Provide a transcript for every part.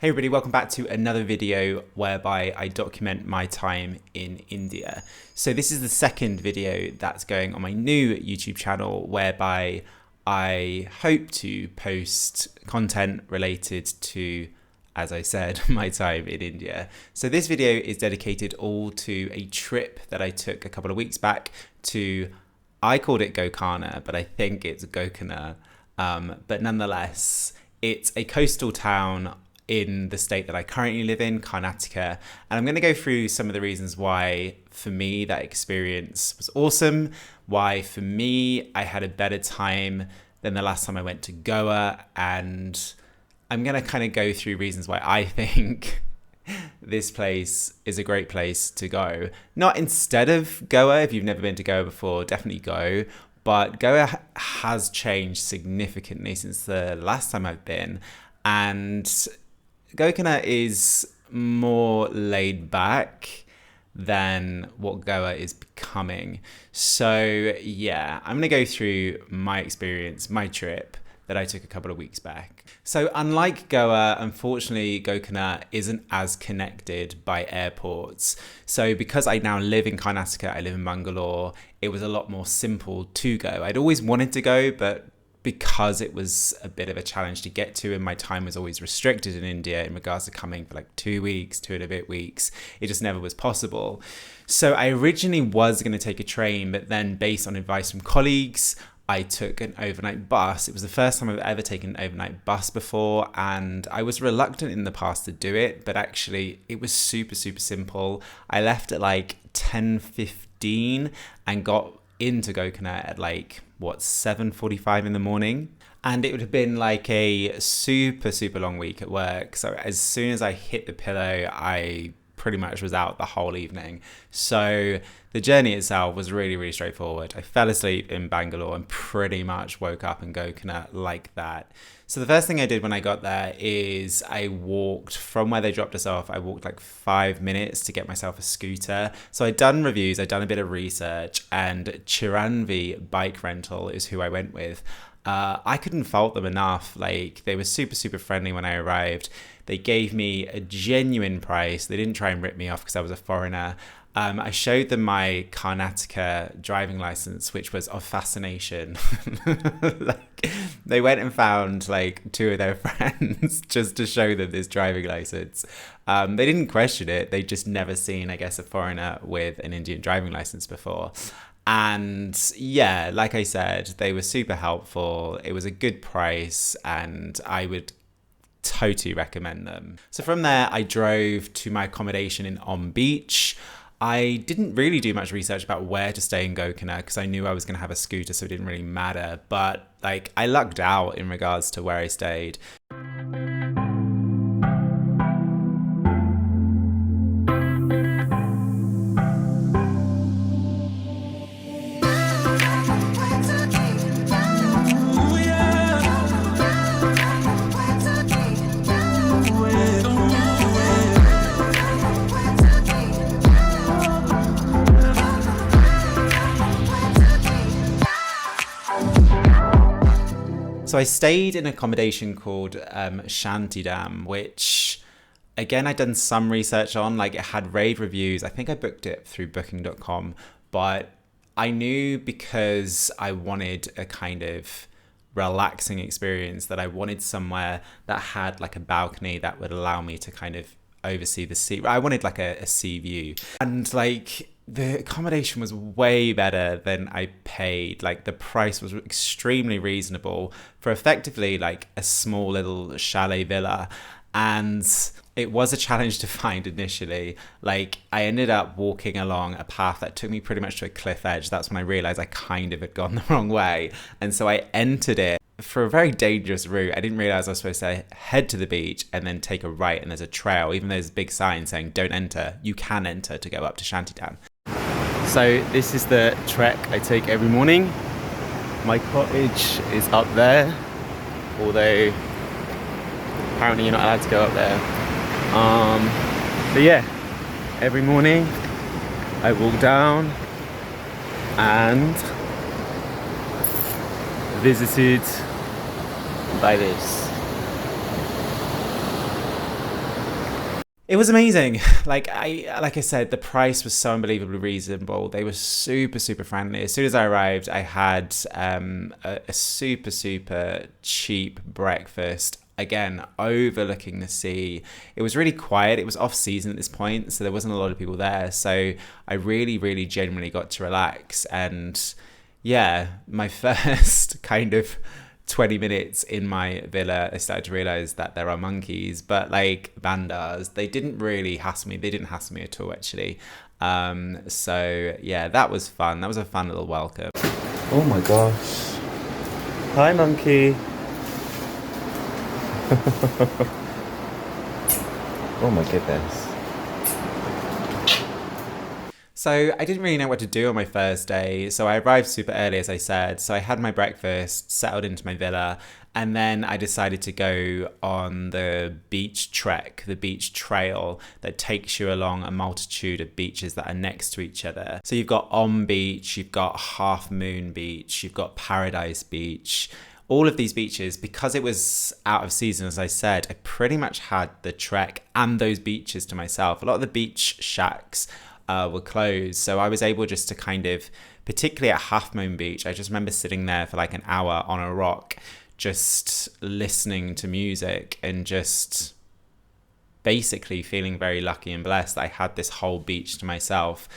Hey everybody, welcome back to another video whereby I document my time in India. So this is the second video that's going on my new YouTube channel whereby I hope to post content related to, as I said, my time in India. So this video is dedicated all to a trip that I took a couple of weeks back to, I called it Gokarna, but I think it's Gokarna. But nonetheless, it's a coastal town in the state that I currently live in, Karnataka. And I'm going to go through some of the reasons why, for me, that experience was awesome. Why, for me, I had a better time than the last time I went to Goa. And I'm going to kind of go through reasons why I think this place is a great place to go. Not instead of Goa. If you've never been to Goa before, definitely go. But Goa has changed significantly since the last time I've been. And Gokarna is more laid back than what Goa is becoming. So yeah, I'm gonna go through my experience, my trip that I took a couple of weeks back. So unlike Goa, unfortunately, Gokarna isn't as connected by airports. So because I now live in Karnataka, I live in Bangalore, it was a lot more simple to go. I'd always wanted to go, but because it was a bit of a challenge to get to and my time was always restricted in India in regards to coming for like 2 weeks, 2 and a bit weeks, it just never was possible. So I originally was going to take a train, but then based on advice from colleagues, I took an overnight bus. It was the first time I've ever taken an overnight bus before, and I was reluctant in the past to do it, but actually it was super simple. I left at like 10:15 and got into Gokarna at like 7:45 in the morning, and it would have been like a super long week at work. So as soon as I hit the pillow, I pretty much was out the whole evening. So the journey itself was really straightforward. I fell asleep in Bangalore and pretty much woke up in Gokarna like that. So the first thing I did when I got there is I walked from where they dropped us off. I walked like 5 minutes to get myself a scooter. So I'd done reviews, I'd done a bit of research, and Chiranvi Bike Rental is who I went with. I couldn't fault them enough. Like, they were super friendly when I arrived. They gave me a genuine price. They didn't try and rip me off because I was a foreigner. I showed them my Karnataka driving license, which was of fascination. Like, they went and found like 2 of their friends just to show them this driving license. They didn't question it. They'd just never seen, I guess, a foreigner with an Indian driving license before. And yeah, like I said, they were super helpful. It was a good price, and I would totally recommend them. So from there, I drove to my accommodation in Beach. I didn't really do much research about where to stay in Gokarna because I knew I was going to have a scooter, so it didn't really matter. But like, I lucked out in regards to where I stayed. So I stayed in accommodation called Shantidam, which again, I'd done some research on. Like, it had rave reviews. I think I booked it through booking.com, but I knew because I wanted a kind of relaxing experience that I wanted somewhere that had like a balcony that would allow me to kind of oversee the sea. I wanted like a sea view, and like, the accommodation was way better than I paid. Like, the price was extremely reasonable for effectively like a small little chalet villa. And it was a challenge to find initially. Like, I ended up walking along a path that took me pretty much to a cliff edge. That's when I realized I kind of had gone the wrong way. And so I entered it for a very dangerous route. I didn't realize I was supposed to head to the beach and then take a right, and there's a trail. Even though there's a big sign saying don't enter, you can enter to go up to Shantidam. So this is the trek I take every morning. My cottage is up there, although apparently you're not allowed to go up there. But yeah, every morning I walk down and visited by this. It was amazing. Like I said, the price was so unbelievably reasonable. They were super, super friendly. As soon as I arrived, I had a super, super cheap breakfast. Again, overlooking the sea. It was really quiet. It was off season at this point, so there wasn't a lot of people there. So I really, really genuinely got to relax. And yeah, my first kind of 20 minutes in my villa, I started to realize that there are monkeys, but like bandars, they didn't really hassle me. They didn't hassle me at all, actually. So yeah, that was fun. That was a fun little welcome. Oh my gosh. Hi, monkey. Oh my goodness. So I didn't really know what to do on my first day. So I arrived super early, as I said. So I had my breakfast, settled into my villa, and then I decided to go on the beach trek, the beach trail that takes you along a multitude of beaches that are next to each other. So you've got On Beach, you've got Half Moon Beach, you've got Paradise Beach. All of these beaches, because it was out of season, as I said, I pretty much had the trek and those beaches to myself. A lot of the beach shacks were closed, so I was able just to kind of, particularly at Half Moon Beach, I just remember sitting there for like an hour on a rock, just listening to music and just basically feeling very lucky and blessed that I had this whole beach to myself.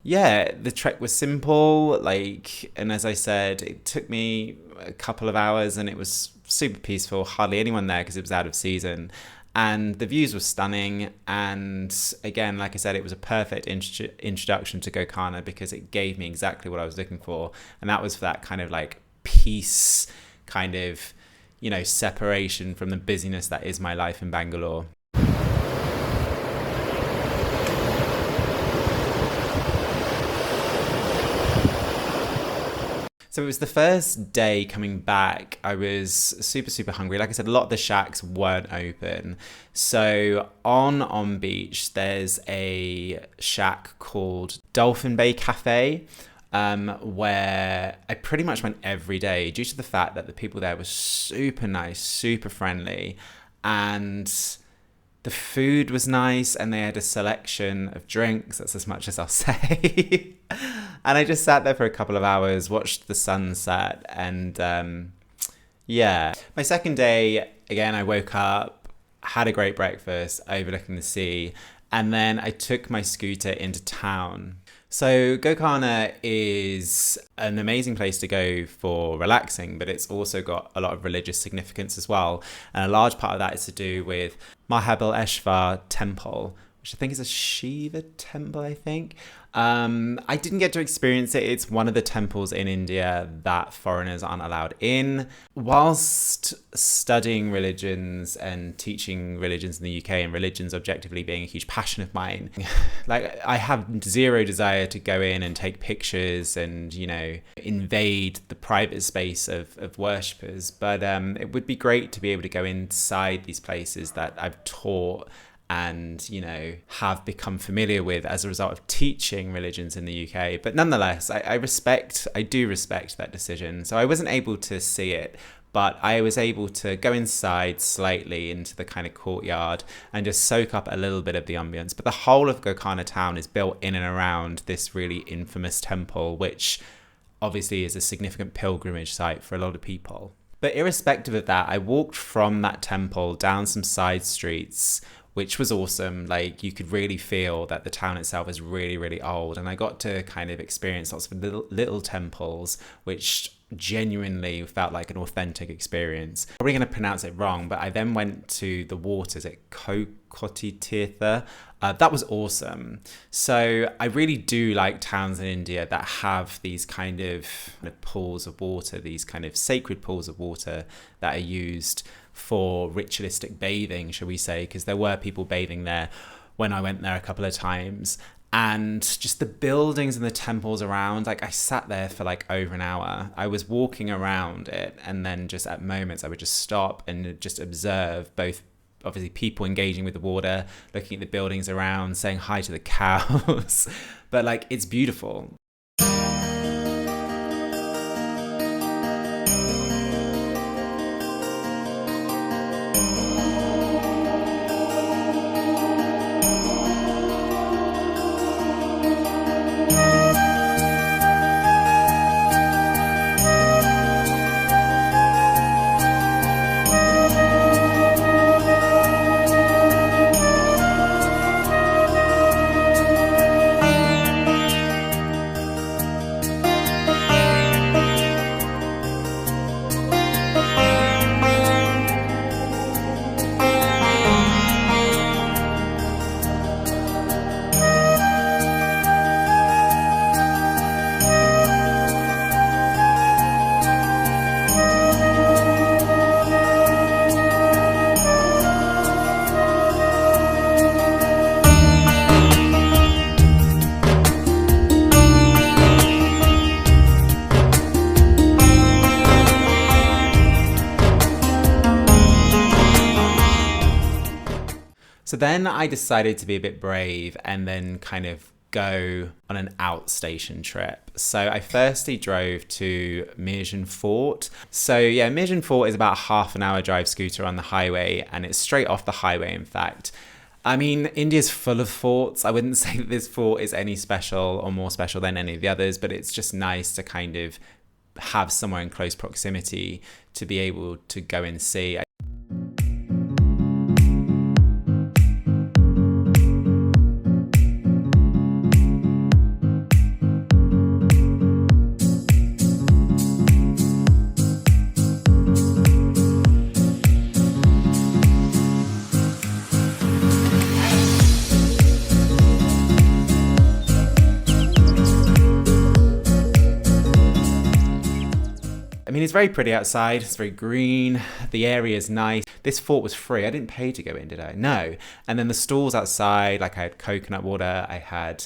Yeah, the trek was simple, and as I said, it took me a couple of hours and it was super peaceful, hardly anyone there because it was out of season. And the views were stunning. And again, like I said, it was a perfect introduction to Gokarna because it gave me exactly what I was looking for. And that was for that kind of like peace, kind of, separation from the busyness that is my life in Bangalore. So it was the first day coming back. I was super, super hungry. Like I said, a lot of the shacks weren't open. So on Beach, there's a shack called Dolphin Bay Cafe, where I pretty much went every day due to the fact that the people there were super nice, super friendly, and the food was nice, and they had a selection of drinks. That's as much as I'll say. And I just sat there for a couple of hours, watched the sunset, and yeah. My second day, again, I woke up, had a great breakfast overlooking the sea, and then I took my scooter into town. So Gokarna is an amazing place to go for relaxing, but it's also got a lot of religious significance as well. And a large part of that is to do with Mahabaleshwar Temple, which I think is a Shiva temple, I think. I didn't get to experience it. It's one of the temples in India that foreigners aren't allowed in. Whilst studying religions and teaching religions in the UK, and religions objectively being a huge passion of mine, I have zero desire to go in and take pictures and, invade the private space of worshippers. But it would be great to be able to go inside these places that I've taught and, have become familiar with as a result of teaching religions in the UK. But nonetheless, I do respect that decision. So I wasn't able to see it, but I was able to go inside slightly into the kind of courtyard and just soak up a little bit of the ambience. But the whole of Gokarna town is built in and around this really infamous temple, which obviously is a significant pilgrimage site for a lot of people. But irrespective of that, I walked from that temple down some side streets, which was awesome. You could really feel that the town itself is really, really old. And I got to kind of experience lots of little temples, which genuinely felt like an authentic experience. Probably going to pronounce it wrong, but I then went to the waters at Kotitirtha. That was awesome. So I really do like towns in India that have these kind of pools of water, these kind of sacred pools of water that are used for ritualistic bathing, shall we say, because there were people bathing there when I went there a couple of times. And just the buildings and the temples around, I sat there for over an hour. I was walking around it, and then just at moments I would just stop and just observe both, obviously, people engaging with the water, looking at the buildings around, saying hi to the cows. But it's beautiful. So then I decided to be a bit brave and then kind of go on an outstation trip. So I firstly drove to Mirja Fort. So yeah, Mirja Fort is about a half an hour drive scooter on the highway, and it's straight off the highway, in fact. I mean, India's full of forts. I wouldn't say that this fort is any special or more special than any of the others, but it's just nice to kind of have somewhere in close proximity to be able to go and see. I mean, it's very pretty outside. It's very green. The area is nice. This fort was free. I didn't pay to go in, did I? No. And then the stalls outside, like I had coconut water. I had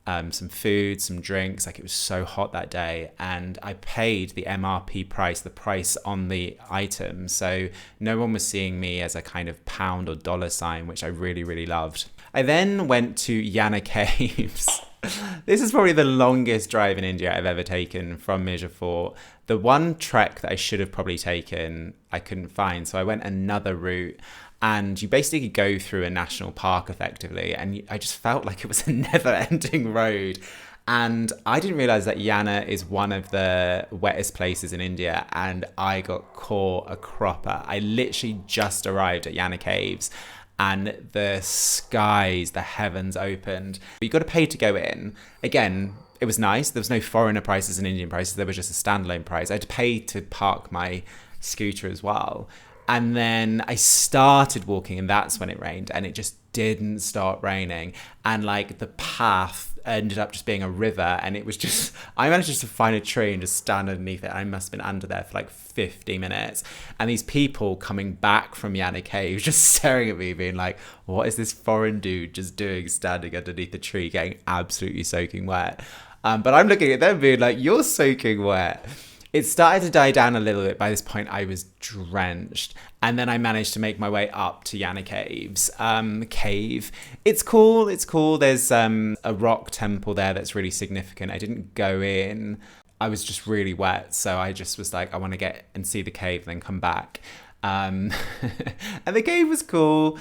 some food, some drinks. Like it was so hot that day. And I paid the MRP price, the price on the item. So no one was seeing me as a kind of pound or dollar sign, which I really, really loved. I then went to Yana Caves. This is probably the longest drive in India I've ever taken from Mirja Fort. The one trek that I should have probably taken, I couldn't find. So I went another route, and you basically go through a national park effectively. And I just felt like it was a never ending road. And I didn't realize that Yana is one of the wettest places in India, and I got caught a cropper. I literally just arrived at Yana Caves, and the skies, the heavens opened. You got to pay to go in. Again, it was nice. There was no foreigner prices and Indian prices. There was just a standalone price. I had to pay to park my scooter as well. And then I started walking, and that's when it rained, and it just didn't stop raining. And like the path ended up just being a river, and it was just, I managed just to find a tree and just stand underneath it. I must have been under there for like 50 minutes. And these people coming back from Yana Cave just staring at me being like, what is this foreign dude just doing standing underneath the tree getting absolutely soaking wet? But I'm looking at them being like, you're soaking wet. It started to die down a little bit. By this point, I was drenched. And then I managed to make my way up to Yana Caves. Cave. It's cool. It's cool. There's a rock temple there that's really significant. I didn't go in. I was just really wet. So I just was like, I want to get and see the cave and then come back. And the cave was cool.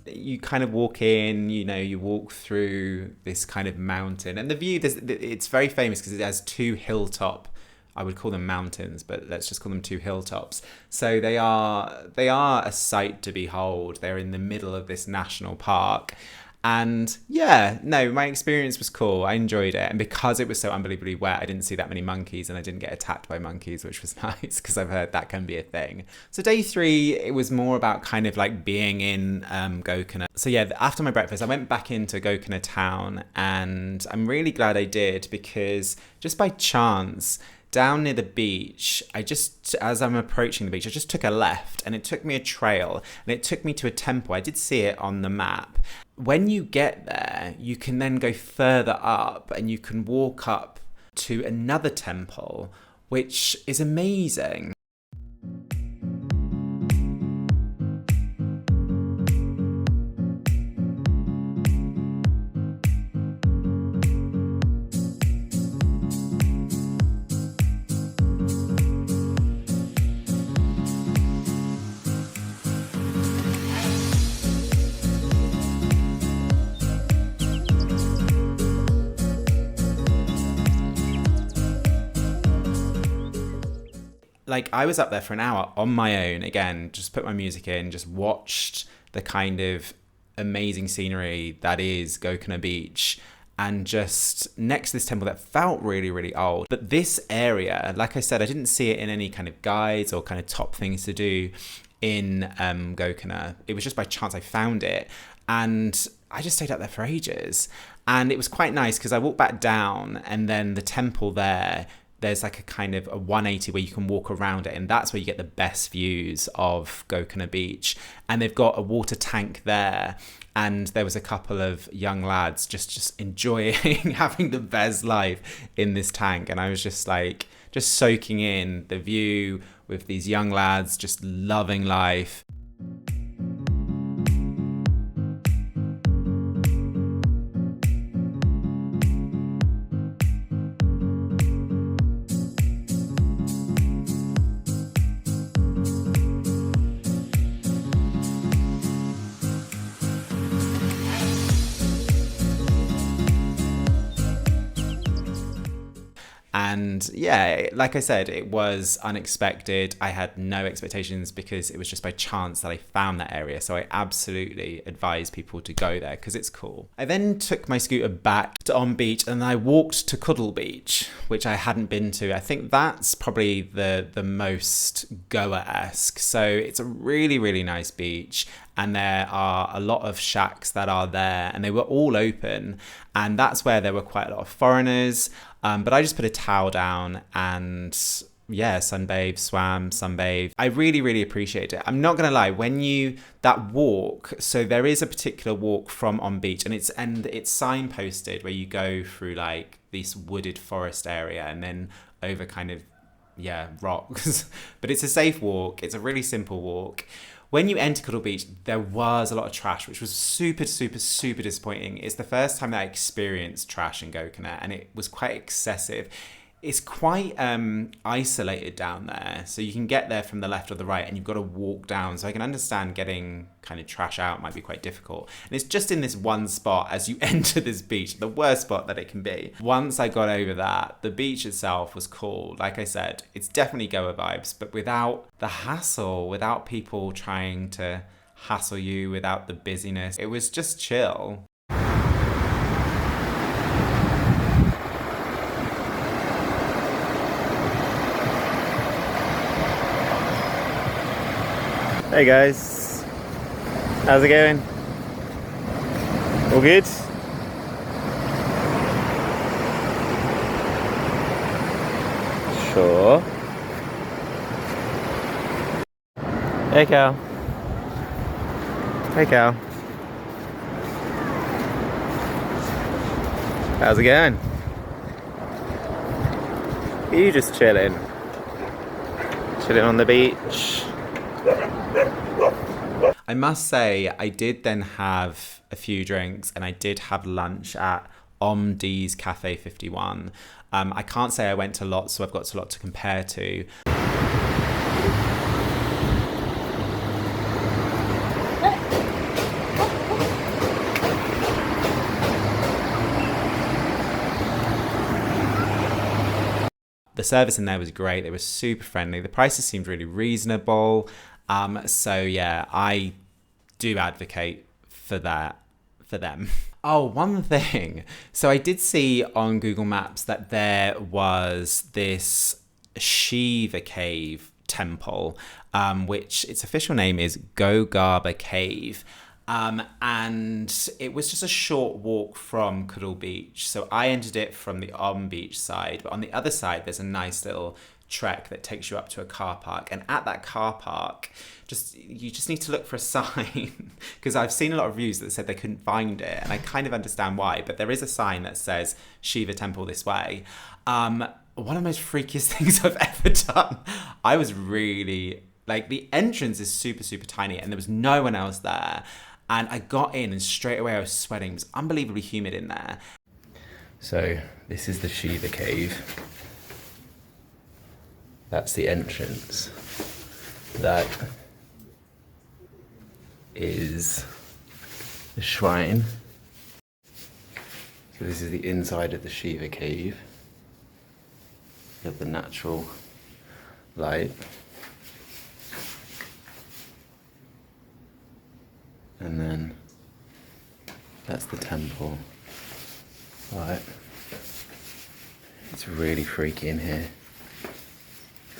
You kind of walk in, you walk through this kind of mountain, and the view, it's very famous because it has two hilltop, I would call them mountains, but let's just call them two hilltops. So they are a sight to behold. They're in the middle of this national park. And yeah, no, my experience was cool. I enjoyed it. And because it was so unbelievably wet, I didn't see that many monkeys, and I didn't get attacked by monkeys, which was nice because I've heard that can be a thing. So day 3, it was more about kind of like being in Gokarna. So yeah, after my breakfast, I went back into Gokarna town, and I'm really glad I did because just by chance, down near the beach, as I'm approaching the beach, I just took a left, and it took me a trail, and it took me to a temple. I did see it on the map. When you get there, you can then go further up, and you can walk up to another temple, which is amazing. Like, I was up there for an hour on my own, again, just put my music in, just watched the kind of amazing scenery that is Gokarna Beach, and just next to this temple that felt really, really old. But this area, like I said, I didn't see it in any kind of guides or kind of top things to do in Gokarna. It was just by chance I found it. And I just stayed up there for ages. And it was quite nice because I walked back down, and then the temple there's like a kind of a 180 where you can walk around it, and that's where you get the best views of Gokarna Beach. And they've got a water tank there, and there was a couple of young lads just enjoying having the best life in this tank. And I was just like, just soaking in the view with these young lads, just loving life. And yeah, like I said, it was unexpected. I had no expectations because it was just by chance that I found that area. So I absolutely advise people to go there because it's cool. I then took my scooter back to On Beach and I walked to Kudle Beach, which I hadn't been to. I think that's probably the most Goa-esque. So it's a really, really nice beach. And there are a lot of shacks that are there, and they were all open. And that's where there were quite a lot of foreigners. But I just put a towel down and yeah, sunbathe. I really, really appreciate it. I'm not going to lie, that walk, so there is a particular walk from On Beach, and it's signposted where you go through like this wooded forest area and then over kind of, rocks. But it's a safe walk. It's a really simple walk. When you enter Kudle Beach, there was a lot of trash, which was super, super, super disappointing. It's the first time that I experienced trash in Gokarna, and it was quite excessive. It's quite isolated down there, so you can get there from the left or the right, and you've got to walk down. So I can understand getting kind of trash out might be quite difficult. And it's just in this one spot as you enter this beach, the worst spot that it can be. Once I got over that, the beach itself was cool. Like I said, it's definitely Goa vibes, but without the hassle, without people trying to hassle you, without the busyness. It was just chill. Hey guys, how's it going? All good? Sure. Hey Cal. Hey Cal. How's it going? Are you just chilling? Chilling on the beach? I must say, I did then have a few drinks and I did have lunch at Omdi's Cafe 51. I can't say I went to lots, so I've got a lot to compare to. The service in there was great. They were super friendly. The prices seemed really reasonable. So yeah, I do advocate for that, for them. Oh, one thing. So I did see on Google Maps that there was this Shiva Cave temple, which its official name is Gogarbha Cave. And it was just a short walk from Kudle Beach. So I entered it from the On Beach side, but on the other side, there's a nice little trek that takes you up to a car park. And at that car park, you just need to look for a sign because I've seen a lot of reviews that said they couldn't find it. And I kind of understand why, but there is a sign that says Shiva Temple this way. One of the most freakiest things I've ever done. I was really, like, the entrance is super, super tiny and there was no one else there. And I got in and straight away I was sweating. It was unbelievably humid in there. So this is the Shiva Cave. That's the entrance. That is the shrine. So this is the inside of the Shiva Cave. You have the natural light. And then that's the temple. Right. It's really freaky in here.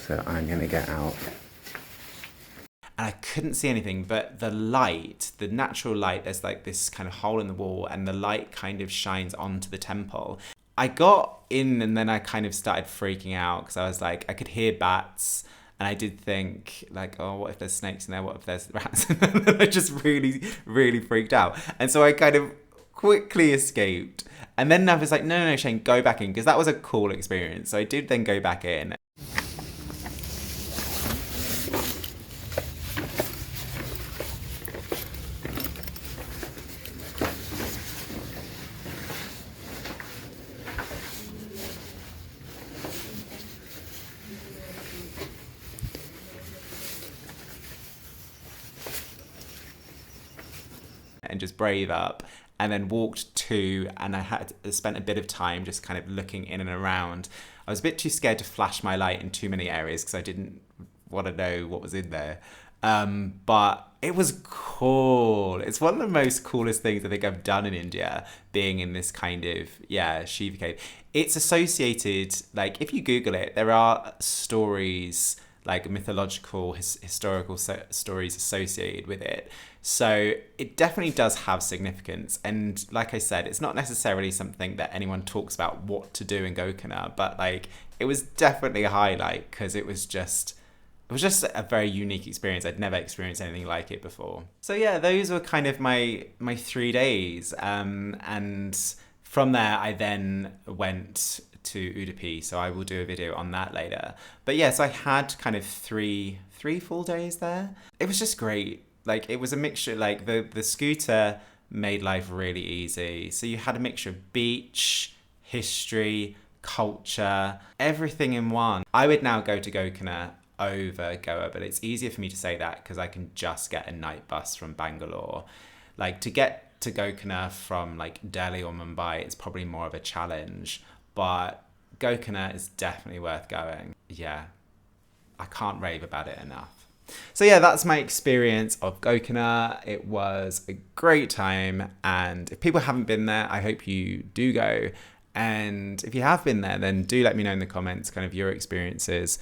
So I'm gonna get out. And I couldn't see anything, but the light, the natural light, there's like this kind of hole in the wall and the light kind of shines onto the temple. I got in and then I kind of started freaking out because I was like, I could hear bats and I did think like, oh, what if there's snakes in there? What if there's rats? And then I just really, really freaked out. And so I kind of quickly escaped. And then I was like, no, Shane, go back in, because that was a cool experience. So I did then go back in. And just brave up, and then walked to, and I had spent a bit of time just kind of looking in and around. I was a bit too scared to flash my light in too many areas because I didn't want to know what was in there. But it was cool. It's one of the most coolest things I think I've done in India, being in this kind of, Shiva cave. It's associated, like if you Google it, there are stories, like mythological, historical stories associated with it. So it definitely does have significance. And like I said, it's not necessarily something that anyone talks about what to do in Gokarna, but like it was definitely a highlight because it was just a very unique experience. I'd never experienced anything like it before. So yeah, those were kind of my 3 days. And from there, I then went to Udupi, so I will do a video on that later. But yeah, so I had kind of three full days there. It was just great. Like it was a mixture, like the scooter made life really easy. So you had a mixture of beach, history, culture, everything in one. I would now go to Gokarna over Goa, but it's easier for me to say that because I can just get a night bus from Bangalore. Like to get to Gokarna from like Delhi or Mumbai, it's probably more of a challenge, but Gokarna is definitely worth going. Yeah, I can't rave about it enough. So yeah, that's my experience of Gokarna. It was a great time, and if people haven't been there, I hope you do go. And if you have been there, then do let me know in the comments kind of your experiences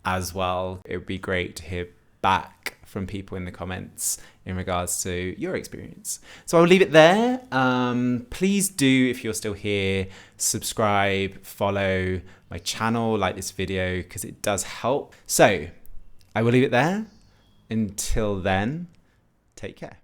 as well. It would be great to hear back from people in the comments in regards to your experience. So I'll leave it there. Please do, if you're still here, subscribe, follow my channel, like this video, because it does help. So I will leave it there. Until then, take care.